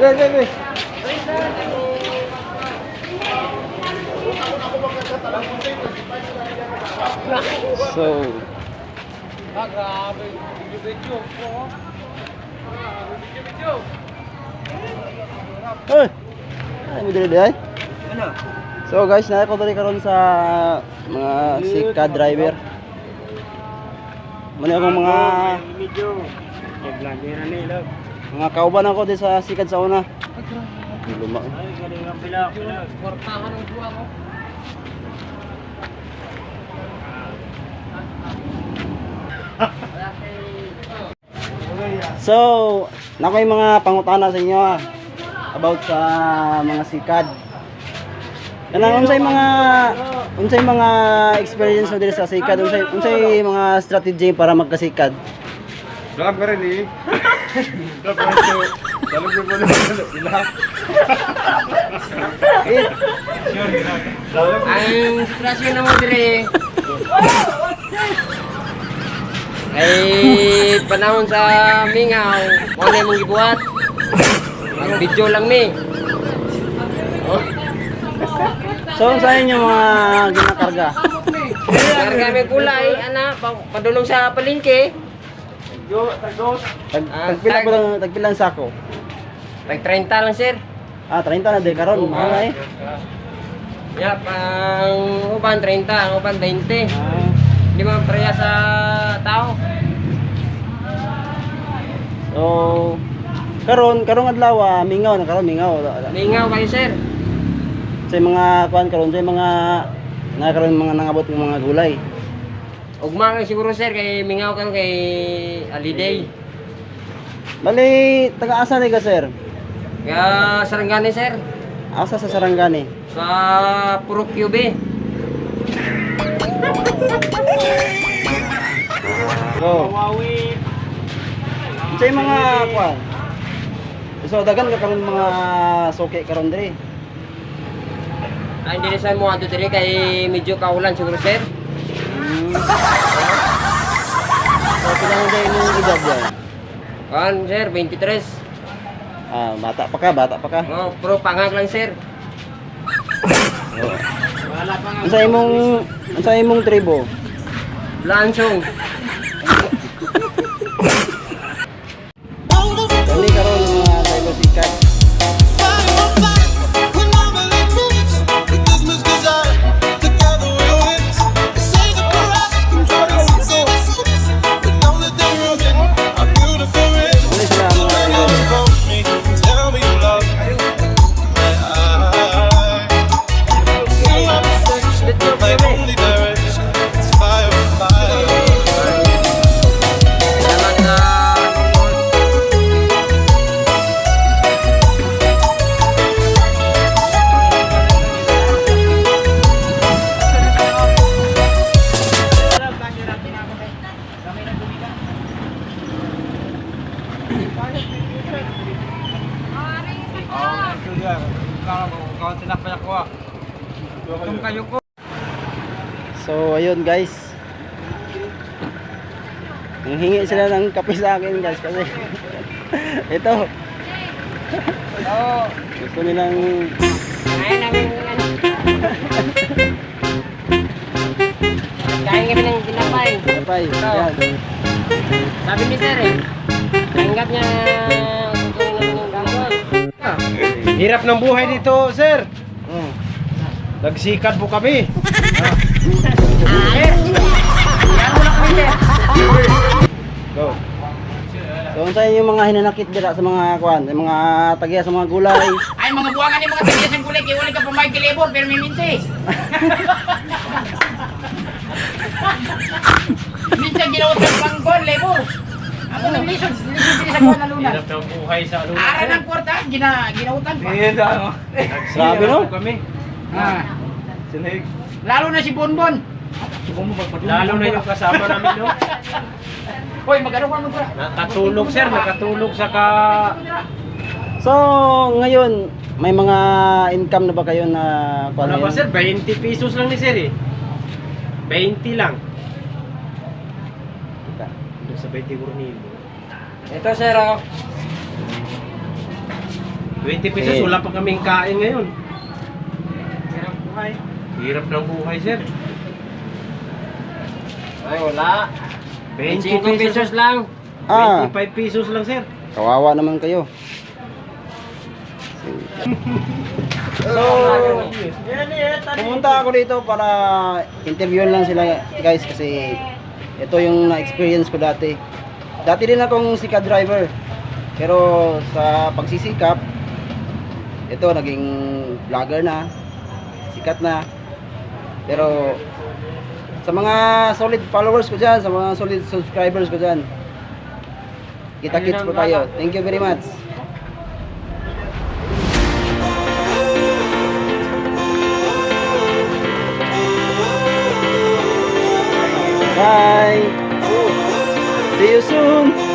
Wait. So, Grabe. Video ko. Video. ay, mo dili ay. Ano? So guys, na ko diri karon sa mga sika driver. Mani akong mga Video. Vlogger nila. mga kauban ako di sa sikad sa una. Luma. Ay, galing ang pila. Kortahan ng buwa ko. So, nakoy mga pangutana sa inyo about sa mga sikad. Kanang unsay mga experience mo diri sa sikad, unsay mga strategy para magkasikad? Dalam ka rin eh. Dalam ko po nila. Ang sitwasyon naman dire ay panahon sa mingaw, mo na mong gibuhat. Ang video lang mi. So, unsay inyo mga ginakarga? Karga may kulay, ana, padulong sa palengke. Tagpilang sako. Tag 30 lang sir. 30 na di karon, mga eh. Ya, pang uban 30, ang uban 20. Hindi mo preya sa tao. So, karong adlaw mingaw na karon mingaw. Mingaw kayo sir. Sa mga kuan karon sa mga nakaroon mga nangabot ng mga gulay. Ugma kayo siguro sir kay mingaw kayo kay Holiday. Bali, taga-asa ni ka sir? Kaya Sarangani sir. Asa sa Sarangani? Sa Puro QB. So, sa mga kuan. So, dagan ka karon mga suki karon diri. Ay hindi na sa mo ato diri kay medyo kaulan siguro sir. So, pinang day mong edad yan? Kan sir 23. Bata pa ka. Oh, pro pangag lang sir. Unsa imong tribo? Lansong. Kani karon mga driver sikat. So ayun guys, nanghingi sila ng kape sa akin guys kasi ito gusto nilang Kain namin ano. Kain kami ng tinapay. kapay. Yan. Sabi ni sir eh. Tanggap niya tutulong namin ng gamot. Hirap ng buhay dito, sir. Oh. Nagsikat po kami. Yan mo lang kami sir. Go. So unsa yung mga hinanakit dira sa mga kuan, sa mga tagiya sa mga gulay? Ay, mga buwangan ni mga tagiya sa kulay, kaya wala ka pamayag kay labor, pero may minti. Minsan ginawat ng pangkon, labor. Ako ng lisod sa kuwan na lunan. Hirap ng buhay sa lunas. Ara ng kwarta, ginawatan pa. Grabe no? Kami. Ah, Sinhig. lalo na si Bonbon. Lalo na yung kasama namin, no? Hoy, magano ka mo ba? Nakatulog, sir. Nakatulog sa So ngayon may mga income na ba kayo na kuan? Wala ba, ngayon? sir? 20 pesos lang ni sir, eh. 20 lang. Doon sa 20 Gurnilo. Ito sir oh. 20 pesos, Okay. wala pa kaming kain ngayon. Hirap buhay. Hirap ng buhay, sir. Ay, wala. 20 25 pesos lang. 25 pesos lang, sir. Kawawa naman kayo. So, pumunta ako dito para interviewin lang sila guys kasi ito yung na-experience ko dati. Dati din akong sikat driver. Pero sa pagsisikap, ito naging vlogger na, sikat na. Pero sa mga solid followers ko dyan, sa mga solid subscribers ko dyan, kita-kits po tayo. Thank you very much. Bye. See you soon.